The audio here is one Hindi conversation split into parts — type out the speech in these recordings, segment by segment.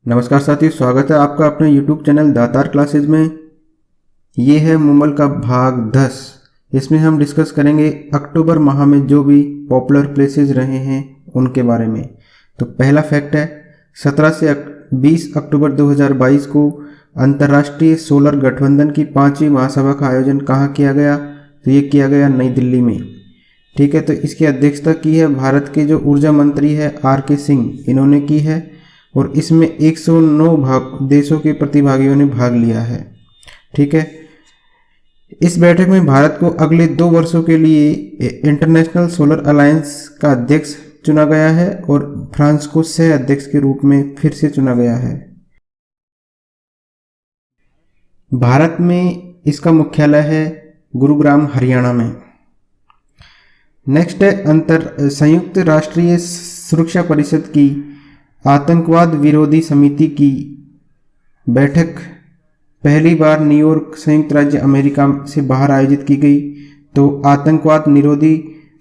नमस्कार साथियों, स्वागत है आपका अपने YouTube चैनल दातार क्लासेज में। ये है मुमल का भाग 10। इसमें हम डिस्कस करेंगे अक्टूबर माह में जो भी पॉपुलर प्लेसेस रहे हैं उनके बारे में। तो पहला फैक्ट है 17 से 20 अक्टूबर 2022 को अंतर्राष्ट्रीय सोलर गठबंधन की 5वीं महासभा का आयोजन कहाँ किया गया? तो ये किया गया नई दिल्ली में। ठीक है, तो इसकी अध्यक्षता की है भारत के जो ऊर्जा मंत्री है R.K. सिंह, इन्होंने की है और इसमें 109 देशों के प्रतिभागियों ने भाग लिया है। ठीक है, इस बैठक में भारत को अगले 2 वर्षों के लिए इंटरनेशनल सोलर अलायंस का अध्यक्ष चुना गया है और फ्रांस को सह अध्यक्ष के रूप में फिर से चुना गया है। भारत में इसका मुख्यालय है गुरुग्राम, हरियाणा में। नेक्स्ट है संयुक्त राष्ट्रीय सुरक्षा परिषद की आतंकवाद विरोधी समिति की बैठक पहली बार न्यूयॉर्क, संयुक्त राज्य अमेरिका से बाहर आयोजित की गई। तो आतंकवाद निरोधी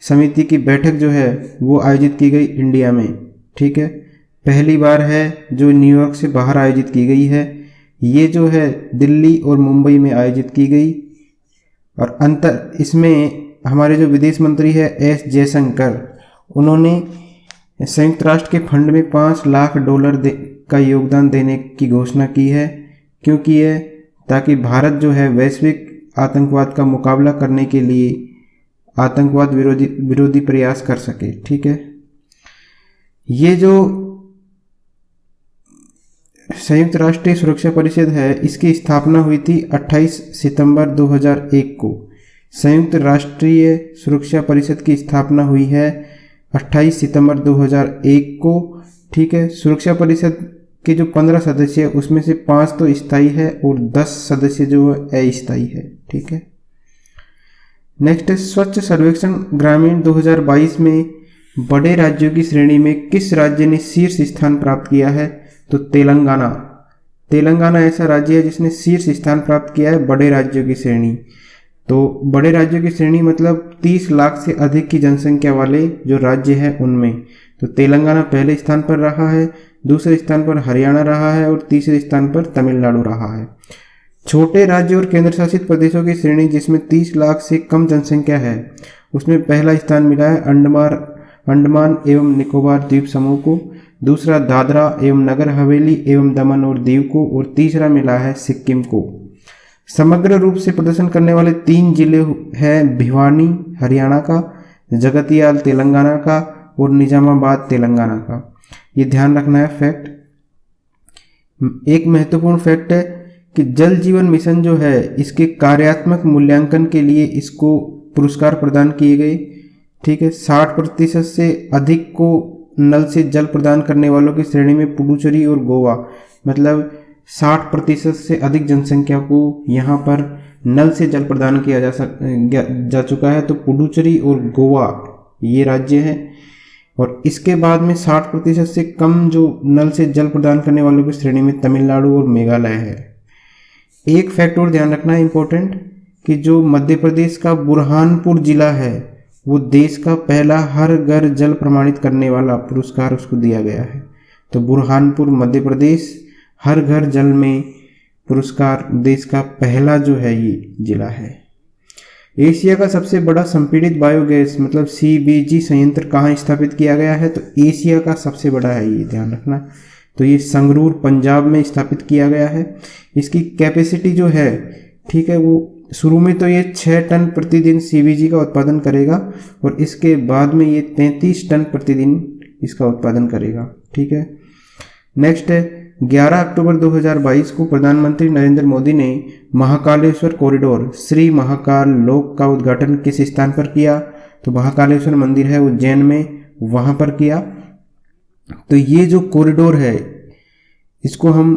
समिति की बैठक जो है वो आयोजित की गई इंडिया में। ठीक है, पहली बार है जो न्यूयॉर्क से बाहर आयोजित की गई है। ये जो है दिल्ली और मुंबई में आयोजित की गई और इसमें हमारे जो विदेश मंत्री है एस जयशंकर, उन्होंने संयुक्त राष्ट्र के फंड में $5 लाख का योगदान देने की घोषणा की है। क्योंकि ये ताकि भारत जो है वैश्विक आतंकवाद का मुकाबला करने के लिए आतंकवाद विरोधी प्रयास कर सके। ठीक है, ये जो संयुक्त राष्ट्रीय सुरक्षा परिषद है इसकी स्थापना हुई थी 28 सितंबर 2001 को। संयुक्त राष्ट्रीय सुरक्षा परिषद की स्थापना हुई है 28 सितंबर 2001 को। ठीक है, सुरक्षा परिषद के जो 15 सदस्य है उसमें से 5 तो स्थायी है और 10 सदस्य जो है अस्थायी है। ठीक है, नेक्स्ट है स्वच्छ सर्वेक्षण ग्रामीण 2022 में बड़े राज्यों की श्रेणी में किस राज्य ने शीर्ष स्थान प्राप्त किया है? तो तेलंगाना। तेलंगाना ऐसा राज्य है जिसने शीर्ष स्थान प्राप्त किया है बड़े राज्यों की श्रेणी। तो बड़े राज्यों की श्रेणी मतलब 30 लाख से अधिक की जनसंख्या वाले जो राज्य हैं उनमें। तो तेलंगाना पहले स्थान पर रहा है, दूसरे स्थान पर हरियाणा रहा है और तीसरे स्थान पर तमिलनाडु रहा है। छोटे राज्य और केंद्र शासित प्रदेशों की श्रेणी जिसमें 30 लाख से कम जनसंख्या है उसमें पहला स्थान मिला है अंडमान एवं निकोबार द्वीप समूह को, दूसरा दादरा एवं नगर हवेली एवं दमन और दीव को और तीसरा मिला है सिक्किम को। समग्र रूप से प्रदर्शन करने वाले 3 जिले हैं भिवानी हरियाणा का, जगतियाल तेलंगाना का और निजामाबाद तेलंगाना का। ये ध्यान रखना है फैक्ट। एक महत्वपूर्ण फैक्ट है कि जल जीवन मिशन जो है इसके कार्यात्मक मूल्यांकन के लिए इसको पुरस्कार प्रदान किए गए। ठीक है, 60% से अधिक को नल से जल प्रदान करने वालों की श्रेणी में पुडुचेरी और गोवा, मतलब 60% से अधिक जनसंख्या को यहाँ पर नल से जल प्रदान किया जा चुका है। तो पुडुचेरी और गोवा ये राज्य हैं और इसके बाद में 60% से कम जो नल से जल प्रदान करने वालों की श्रेणी में तमिलनाडु और मेघालय है। एक फैक्ट और ध्यान रखना है इंपॉर्टेंट कि जो मध्य प्रदेश का बुरहानपुर जिला है वो देश का पहला हर घर जल प्रमाणित करने वाला पुरस्कार उसको दिया गया है। तो बुरहानपुर मध्य प्रदेश हर घर जल में पुरस्कार देश का पहला जो है ये जिला है। एशिया का सबसे बड़ा संपीड़ित बायोगैस मतलब CBG संयंत्र कहाँ स्थापित किया गया है? तो एशिया का सबसे बड़ा है, ये ध्यान रखना। तो ये संगरूर पंजाब में स्थापित किया गया है। इसकी कैपेसिटी जो है, ठीक है, वो शुरू में तो ये 6 टन प्रतिदिन CBG का उत्पादन करेगा और इसके बाद में ये 33 टन प्रतिदिन इसका उत्पादन करेगा। ठीक है, नेक्स्ट है 11 अक्टूबर 2022 को प्रधानमंत्री नरेंद्र मोदी ने महाकालेश्वर कॉरिडोर श्री महाकाल लोक का उद्घाटन किस स्थान पर किया? तो महाकालेश्वर मंदिर है उज्जैन में, वहां पर किया। तो ये जो कॉरिडोर है इसको हम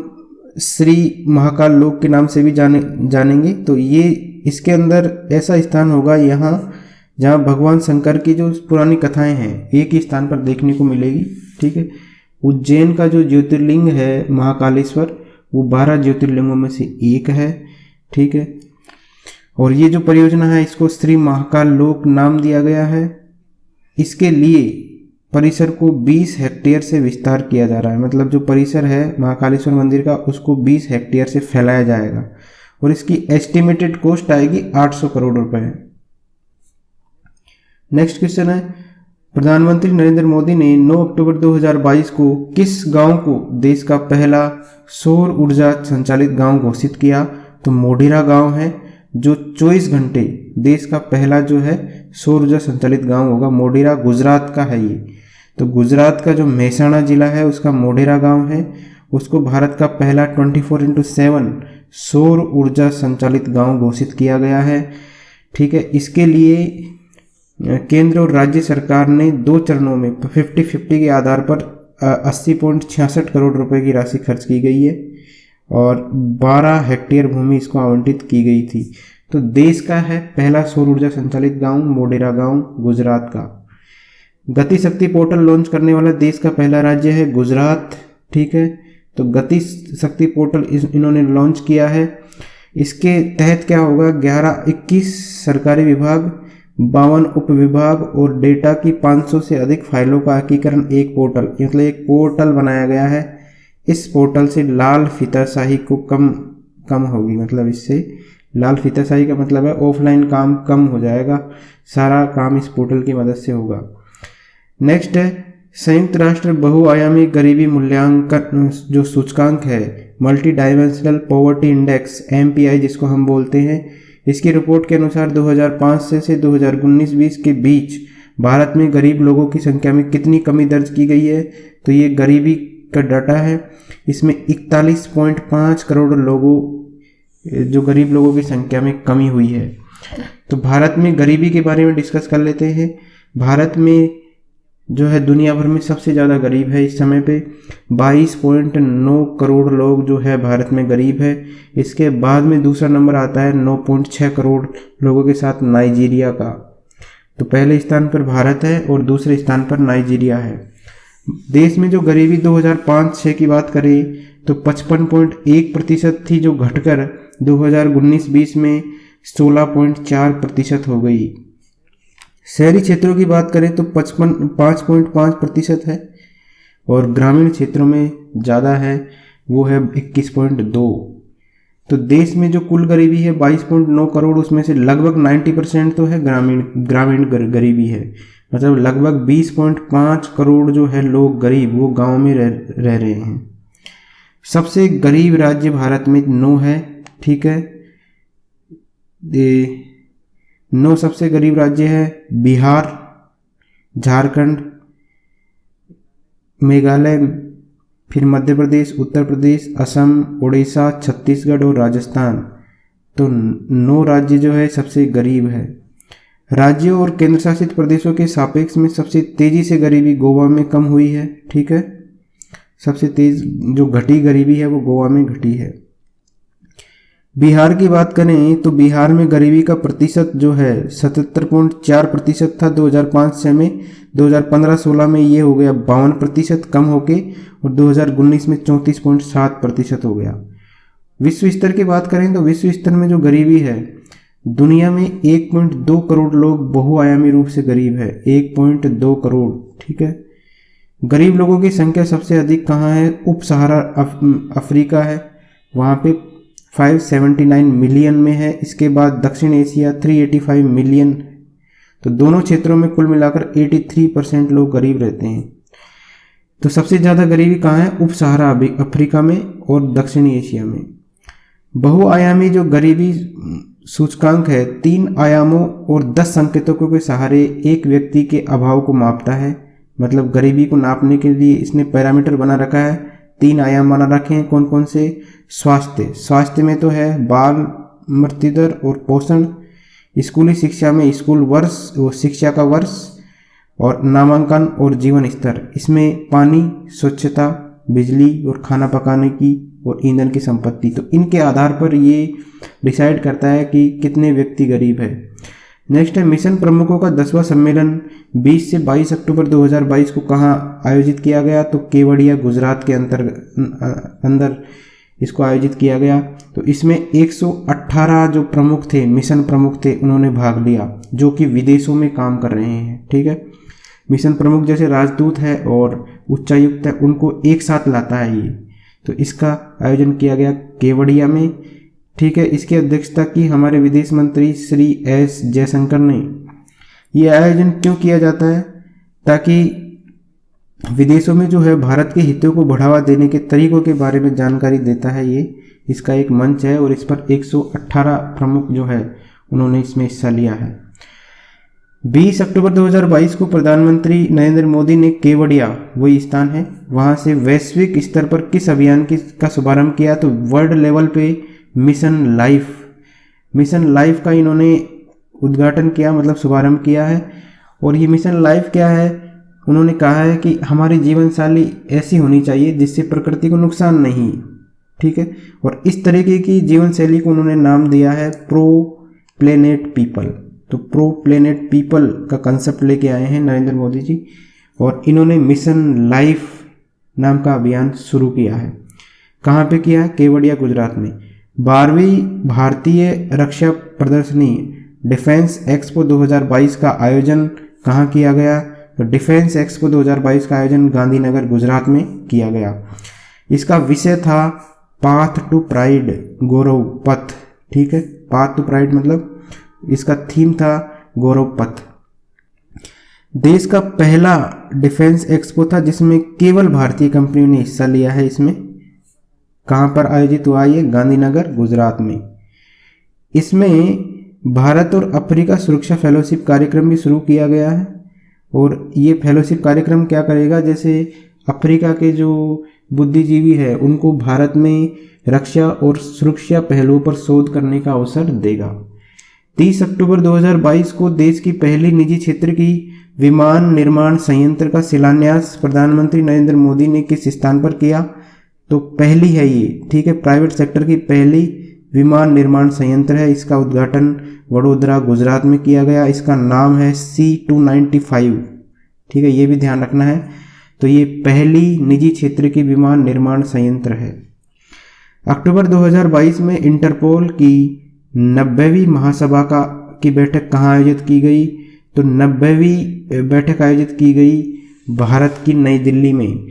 श्री महाकाल लोक के नाम से भी जानेंगे। तो ये इसके अंदर ऐसा स्थान होगा यहाँ जहाँ भगवान शंकर की जो पुरानी कथाएं हैं एक ही स्थान पर देखने को मिलेगी। ठीक है, उज्जैन का जो ज्योतिर्लिंग है महाकालेश्वर वो 12 ज्योतिर्लिंगों में से एक है। ठीक है, और ये जो परियोजना है इसको श्री महाकाल लोक नाम दिया गया है। इसके लिए परिसर को 20 हेक्टेयर से विस्तार किया जा रहा है। मतलब जो परिसर है महाकालेश्वर मंदिर का उसको 20 हेक्टेयर से फैलाया जाएगा और इसकी एस्टिमेटेड कॉस्ट आएगी 800 करोड़ रुपए। नेक्स्ट क्वेश्चन है, प्रधानमंत्री नरेंद्र मोदी ने 9 अक्टूबर 2022 को किस गांव को देश का पहला सौर ऊर्जा संचालित गांव घोषित किया? तो मोढेरा गांव है जो 24 घंटे देश का पहला जो है सौर ऊर्जा संचालित गांव होगा। मोढेरा गुजरात का है ये। तो गुजरात का जो मेहसाणा जिला है उसका मोढेरा गांव है, उसको भारत का पहला 24/7 सौर ऊर्जा संचालित गांव घोषित किया गया है। ठीक है, इसके लिए केंद्र और राज्य सरकार ने 2 चरणों में 50-50 के आधार पर 80.66 करोड़ रुपए की राशि खर्च की गई है और 12 हेक्टेयर भूमि इसको आवंटित की गई थी। तो देश का है पहला सौर ऊर्जा संचालित गांव मोढेरा गांव गुजरात का। गति शक्ति पोर्टल लॉन्च करने वाला देश का पहला राज्य है गुजरात। ठीक है, तो गति शक्ति पोर्टल इन्होंने लॉन्च किया है। इसके तहत क्या होगा, 21 सरकारी विभाग, 52 उप विभाग और डेटा की 500 से अधिक फाइलों का एकीकरण एक पोर्टल, मतलब एक पोर्टल बनाया गया है। इस पोर्टल से लाल फीताशाही को कम होगी। मतलब इससे लाल फीताशाही का मतलब है ऑफलाइन काम कम हो जाएगा, सारा काम इस पोर्टल की मदद से होगा। नेक्स्ट है, संयुक्त राष्ट्र बहुआयामी गरीबी मूल्यांकन जो सूचकांक है, multi dimensional poverty index MPI जिसको हम बोलते हैं, इसकी रिपोर्ट के अनुसार 2005 से 2019-20 के बीच भारत में गरीब लोगों की संख्या में कितनी कमी दर्ज की गई है? तो ये गरीबी का डाटा है। इसमें 41.5 करोड़ लोगों जो गरीब लोगों की संख्या में कमी हुई है। तो भारत में गरीबी के बारे में डिस्कस कर लेते हैं। भारत में जो है दुनिया भर में सबसे ज़्यादा गरीब है इस समय पे, 22.9 करोड़ लोग जो है भारत में गरीब है। इसके बाद में दूसरा नंबर आता है 9.6 करोड़ लोगों के साथ नाइजीरिया का। तो पहले स्थान पर भारत है और दूसरे स्थान पर नाइजीरिया है। देश में जो गरीबी 2005-06 की बात करें तो 55.1% थी, जो घटकर 2019-20 में 16.4% हो गई। शहरी क्षेत्रों की बात करें तो 5.5% है और ग्रामीण क्षेत्रों में ज़्यादा है, वो है 21.2। तो देश में जो कुल गरीबी है 22.9 करोड़, उसमें से लगभग 90% तो है ग्रामीण गरीबी है। मतलब लगभग 20.5 करोड़ जो है लोग गरीब वो गांव में रह रहे हैं। सबसे गरीब राज्य भारत में 9 है। ठीक है, 9 सबसे गरीब राज्य है बिहार, झारखंड, मेघालय, फिर मध्य प्रदेश, उत्तर प्रदेश, असम, उड़ीसा, छत्तीसगढ़ और राजस्थान। तो 9 राज्य जो है सबसे गरीब है। राज्यों और केंद्र शासित प्रदेशों के सापेक्ष में सबसे तेजी से गरीबी गोवा में कम हुई है। ठीक है, सबसे तेज जो घटी गरीबी है वो गोवा में घटी है। बिहार की बात करें तो बिहार में गरीबी का प्रतिशत जो है 77.4% था 2005 से में, 2015-16 में ये हो गया 52% कम होके और 2019 में 34.7% हो गया। विश्व स्तर की बात करें तो विश्व स्तर में जो गरीबी है दुनिया में 1.2 करोड़ लोग बहुआयामी रूप से गरीब है, 1.2 करोड़। ठीक है, गरीब लोगों की संख्या सबसे अधिक कहाँ है? उप सहारा अफ्रीका है, वहाँ पे 579 मिलियन में है। इसके बाद दक्षिण एशिया 385 मिलियन। तो दोनों क्षेत्रों में कुल मिलाकर 83% लोग गरीब रहते हैं। तो सबसे ज़्यादा गरीबी कहाँ है? उप सहारा अफ्रीका में और दक्षिणी एशिया में। बहुआयामी जो गरीबी सूचकांक है 3 आयामों और 10 संकेतकों के सहारे एक व्यक्ति के अभाव को मापता है। मतलब गरीबी को नापने के लिए इसने पैरामीटर बना रखा है, 3 आयाम बना रखे हैं। कौन कौन से? स्वास्थ्य में तो है बाल मृत्यु दर और पोषण, स्कूली शिक्षा में स्कूल वर्ष और शिक्षा का वर्ष, और नामांकन और जीवन स्तर। इसमें पानी, स्वच्छता, बिजली और खाना पकाने की और ईंधन की संपत्ति। तो इनके आधार पर ये डिसाइड करता है कि कितने व्यक्ति गरीब है। नेक्स्ट है मिशन प्रमुखों का 10वां सम्मेलन 20 से 22 अक्टूबर 2022 को कहाँ आयोजित किया गया? तो केवड़िया गुजरात के अंदर इसको आयोजित किया गया। तो इसमें 118 जो प्रमुख थे, मिशन प्रमुख थे, उन्होंने भाग लिया जो कि विदेशों में काम कर रहे हैं। ठीक है, मिशन प्रमुख जैसे राजदूत है और उच्चायुक्त है उनको एक साथ लाता है ये। तो इसका आयोजन किया गया केवड़िया में, ठीक है। इसकी अध्यक्षता की हमारे विदेश मंत्री श्री एस जयशंकर ने। ये आयोजन क्यों किया जाता है? ताकि विदेशों में जो है भारत के हितों को बढ़ावा देने के तरीकों के बारे में जानकारी देता है ये। इसका एक मंच है और इस पर 118 प्रमुख जो है उन्होंने इसमें हिस्सा लिया है। 20 अक्टूबर 2022 को प्रधानमंत्री नरेंद्र मोदी ने केवड़िया, वही स्थान है, वहां से वैश्विक स्तर पर किस अभियान का शुभारंभ किया? तो वर्ल्ड लेवल पे मिशन लाइफ का इन्होंने उद्घाटन किया, मतलब शुभारंभ किया है। और ये मिशन लाइफ क्या है? उन्होंने कहा है कि हमारी जीवन शैली ऐसी होनी चाहिए जिससे प्रकृति को नुकसान नहीं, ठीक है। और इस तरीके की जीवन शैली को उन्होंने नाम दिया है प्रो प्लेनेट पीपल। तो प्रो प्लेनेट पीपल का कंसेप्ट लेके आए हैं नरेंद्र मोदी जी और इन्होंने मिशन लाइफ नाम का अभियान शुरू किया है। कहाँ पे किया है? केवड़िया, गुजरात में। 12वीं भारतीय रक्षा प्रदर्शनी डिफेंस एक्सपो 2022 का आयोजन कहाँ किया गया? तो डिफेंस एक्सपो 2022 का आयोजन गांधीनगर, गुजरात में किया गया। इसका विषय था पाथ टू प्राइड, गौरव पथ, ठीक है। पाथ टू प्राइड मतलब इसका थीम था गौरव पथ। देश का पहला डिफेंस एक्सपो था जिसमें केवल भारतीय कंपनियों ने हिस्सा लिया है। इसमें कहाँ पर आयोजित हुआ? ये गांधीनगर, गुजरात में। इसमें भारत और अफ्रीका सुरक्षा फेलोशिप कार्यक्रम भी शुरू किया गया है। और ये फेलोशिप कार्यक्रम क्या करेगा? जैसे अफ्रीका के जो बुद्धिजीवी है उनको भारत में रक्षा और सुरक्षा पहलुओं पर शोध करने का अवसर देगा। 30 अक्टूबर 2022 को देश की पहली निजी क्षेत्र की विमान निर्माण संयंत्र का शिलान्यास प्रधानमंत्री नरेंद्र मोदी ने किस स्थान पर किया? तो पहली है ये, ठीक है, प्राइवेट सेक्टर की पहली विमान निर्माण संयंत्र है। इसका उद्घाटन वडोदरा, गुजरात में किया गया। इसका नाम है C295, ठीक है, ये भी ध्यान रखना है। तो ये पहली निजी क्षेत्र की विमान निर्माण संयंत्र है। अक्टूबर 2022 में इंटरपोल की 90वीं महासभा की बैठक कहाँ आयोजित की गई? तो 90वीं बैठक आयोजित की गई भारत की नई दिल्ली में,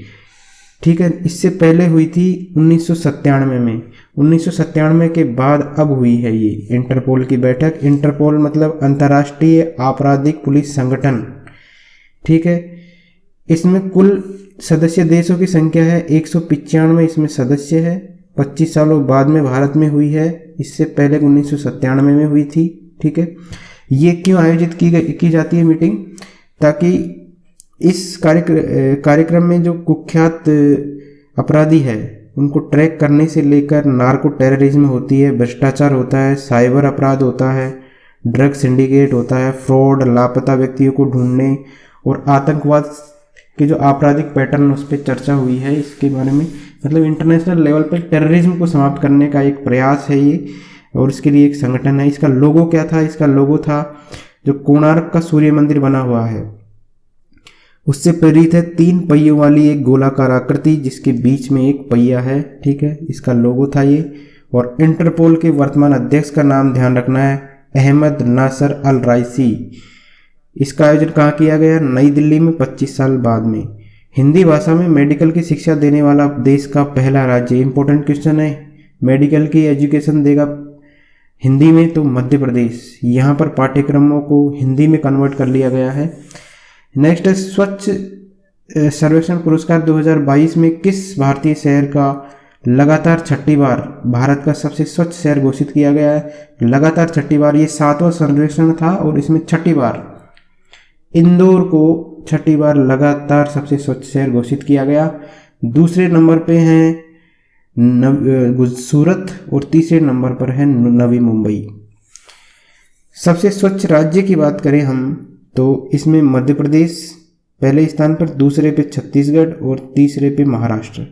ठीक है। इससे पहले हुई थी 1997 में। 1997 के बाद अब हुई है ये इंटरपोल की बैठक। इंटरपोल मतलब अंतर्राष्ट्रीय आपराधिक पुलिस संगठन, ठीक है। इसमें कुल सदस्य देशों की संख्या है 195 इसमें सदस्य है। 25 सालों बाद में भारत में हुई है, इससे पहले 1997 में हुई थी, ठीक है। ये क्यों आयोजित की जाती है मीटिंग? ताकि इस कार्यक्रम में जो कुख्यात अपराधी है उनको ट्रैक करने से लेकर नार्को टेररिज्म होती है, भ्रष्टाचार होता है, साइबर अपराध होता है, ड्रग सिंडिकेट होता है, फ्रॉड, लापता व्यक्तियों को ढूंढने और आतंकवाद के जो आपराधिक पैटर्न उस पर चर्चा हुई है इसके बारे में। मतलब इंटरनेशनल लेवल पर टेररिज्म को समाप्त करने का एक प्रयास है ये और इसके लिए एक संगठन है। इसका लोगो क्या था? इसका लोगो था जो कोणार्क का सूर्य मंदिर बना हुआ है उससे प्रेरित है 3 पहियों वाली एक गोलाकार आकृति जिसके बीच में एक पहिया है, ठीक है। इसका लोगो था ये। और इंटरपोल के वर्तमान अध्यक्ष का नाम ध्यान रखना है अहमद नासर अल राइसी। इसका आयोजन कहाँ किया गया? नई दिल्ली में 25 साल बाद में। हिंदी भाषा में मेडिकल की शिक्षा देने वाला देश का पहला राज्य, इंपॉर्टेंट क्वेश्चन है, मेडिकल की एजुकेशन देगा हिंदी में तो मध्य प्रदेश। यहाँ पर पाठ्यक्रमों को हिंदी में कन्वर्ट कर लिया गया है। नेक्स्ट है स्वच्छ सर्वेक्षण पुरस्कार 2022 में किस भारतीय शहर का लगातार छठी बार भारत का सबसे स्वच्छ शहर घोषित किया गया है? लगातार छठी बार, ये 7वां सर्वेक्षण था और इसमें छठी बार इंदौर को छठी बार लगातार सबसे स्वच्छ शहर घोषित किया गया। दूसरे नंबर पे हैं सूरत और तीसरे नंबर पर है नवी मुंबई। सबसे स्वच्छ राज्य की बात करें हम तो इसमें मध्य प्रदेश पहले स्थान पर, दूसरे पे छत्तीसगढ़ और तीसरे पे महाराष्ट्र।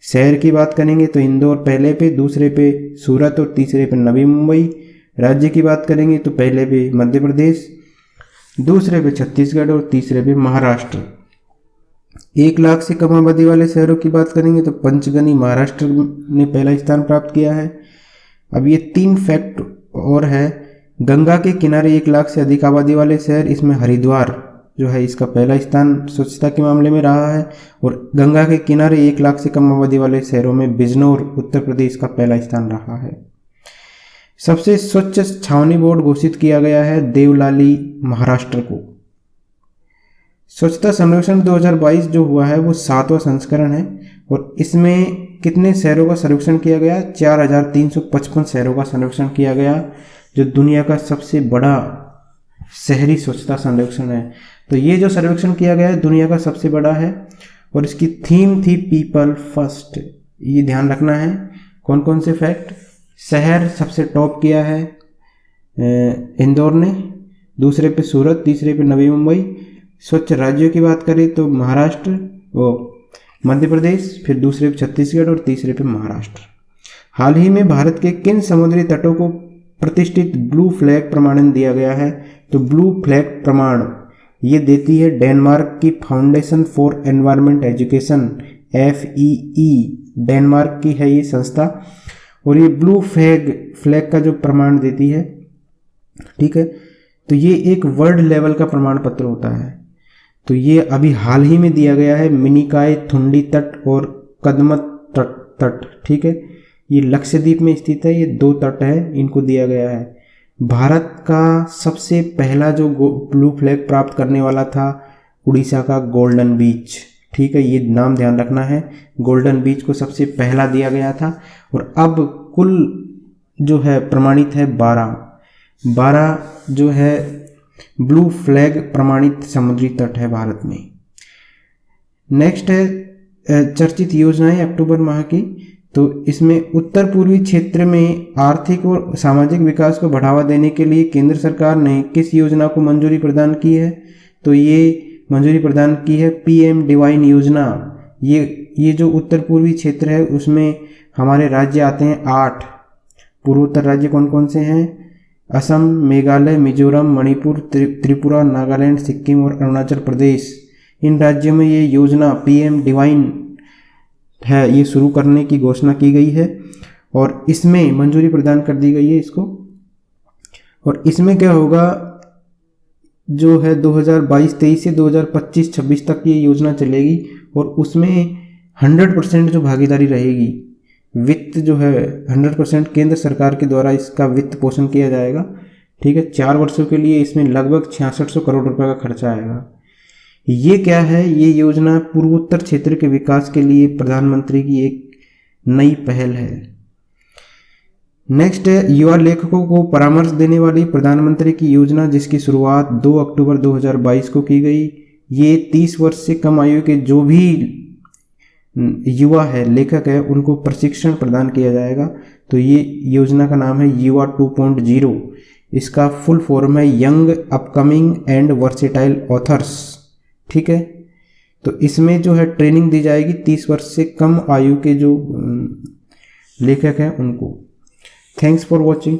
शहर की बात करेंगे तो इंदौर पहले पे, दूसरे पे सूरत और तीसरे पे नवी मुंबई। राज्य की बात करेंगे तो पहले पे मध्य प्रदेश, दूसरे पे छत्तीसगढ़ और तीसरे पे महाराष्ट्र। 1 लाख से कम आबादी वाले शहरों की बात करेंगे तो पंचगनी महाराष्ट्र ने पहला स्थान प्राप्त किया है। अब ये 3 फैक्ट और है। गंगा के किनारे 1 लाख से अधिक आबादी वाले शहर, इसमें हरिद्वार जो है इसका पहला स्थान स्वच्छता के मामले में रहा है। और गंगा के किनारे 1 लाख से कम आबादी वाले शहरों में बिजनौर उत्तर प्रदेश का पहला स्थान रहा है। सबसे स्वच्छ छावनी बोर्ड घोषित किया गया है देवलाली महाराष्ट्र को। स्वच्छता सर्वेक्षण 2022 जो हुआ है वो 7वां संस्करण है और इसमें कितने शहरों का सर्वेक्षण किया गया? 4355 शहरों का सर्वेक्षण किया गया, जो दुनिया का सबसे बड़ा शहरी स्वच्छता सर्वेक्षण है। तो ये जो सर्वेक्षण किया गया है दुनिया का सबसे बड़ा है और इसकी थीम थी पीपल फर्स्ट। ये ध्यान रखना है। कौन कौन से फैक्ट? शहर सबसे टॉप किया है इंदौर ने, दूसरे पे सूरत, तीसरे पे नवी मुंबई। स्वच्छ राज्यों की बात करें तो महाराष्ट्र, वो मध्य प्रदेश, फिर दूसरे पे छत्तीसगढ़ और तीसरे पे महाराष्ट्र। हाल ही में भारत के किन समुद्री तटों को प्रतिष्ठित ब्लू फ्लैग प्रमाणन दिया गया है? तो ब्लू फ्लैग प्रमाण ये देती है डेनमार्क की foundation for environment education, FEE, Denmark की है ये संस्था और ये ब्लू फ्लैग का जो प्रमाण देती है, ठीक है। तो ये एक वर्ल्ड लेवल का प्रमाण पत्र होता है। तो ये अभी हाल ही में दिया गया है मिनिकाय थुंडी तट और कदमत तट, ठीक है। ये लक्षद्वीप में स्थित है, ये 2 तट है, इनको दिया गया है। भारत का सबसे पहला जो ब्लू फ्लैग प्राप्त करने वाला था उड़ीसा का गोल्डन बीच, ठीक है, ये नाम ध्यान रखना है। गोल्डन बीच को सबसे पहला दिया गया था और अब कुल जो है प्रमाणित है 12 जो है ब्लू फ्लैग प्रमाणित समुद्री तट है भारत में। नेक्स्ट है चर्चित योजनाएं अक्टूबर माह की। तो इसमें उत्तर पूर्वी क्षेत्र में आर्थिक और सामाजिक विकास को बढ़ावा देने के लिए केंद्र सरकार ने किस योजना को मंजूरी प्रदान की है? तो ये मंजूरी प्रदान की है PM डिवाइन योजना। ये जो उत्तर पूर्वी क्षेत्र है उसमें हमारे राज्य आते हैं 8। पूर्वोत्तर राज्य कौन कौन से हैं? असम, मेघालय, मिजोरम, मणिपुर, त्रिपुरा, नागालैंड, सिक्किम और अरुणाचल प्रदेश। इन राज्यों में ये योजना PM डिवाइन है, ये शुरू करने की घोषणा की गई है और इसमें मंजूरी प्रदान कर दी गई है इसको। और इसमें क्या होगा, जो है 2022-23 से 2025-26 तक ये योजना चलेगी और उसमें 100% जो भागीदारी रहेगी, वित्त जो है 100% केंद्र सरकार के द्वारा इसका वित्त पोषण किया जाएगा, ठीक है। 4 वर्षों के लिए इसमें लगभग 6600 करोड़ रुपए का खर्चा आएगा। ये क्या है? ये योजना पूर्वोत्तर क्षेत्र के विकास के लिए प्रधानमंत्री की एक नई पहल है। नेक्स्ट है युवा लेखकों को परामर्श देने वाली प्रधानमंत्री की योजना, जिसकी शुरुआत 2 अक्टूबर 2022 को की गई। ये 30 वर्ष से कम आयु के जो भी युवा है, लेखक है, उनको प्रशिक्षण प्रदान किया जाएगा। तो ये योजना का नाम है युवा 2.0। इसका फुल फॉर्म है young upcoming and versatile authors, ठीक है। तो इसमें जो है ट्रेनिंग दी जाएगी 30 वर्ष से कम आयु के जो लेखक हैं उनको। Thanks for watching.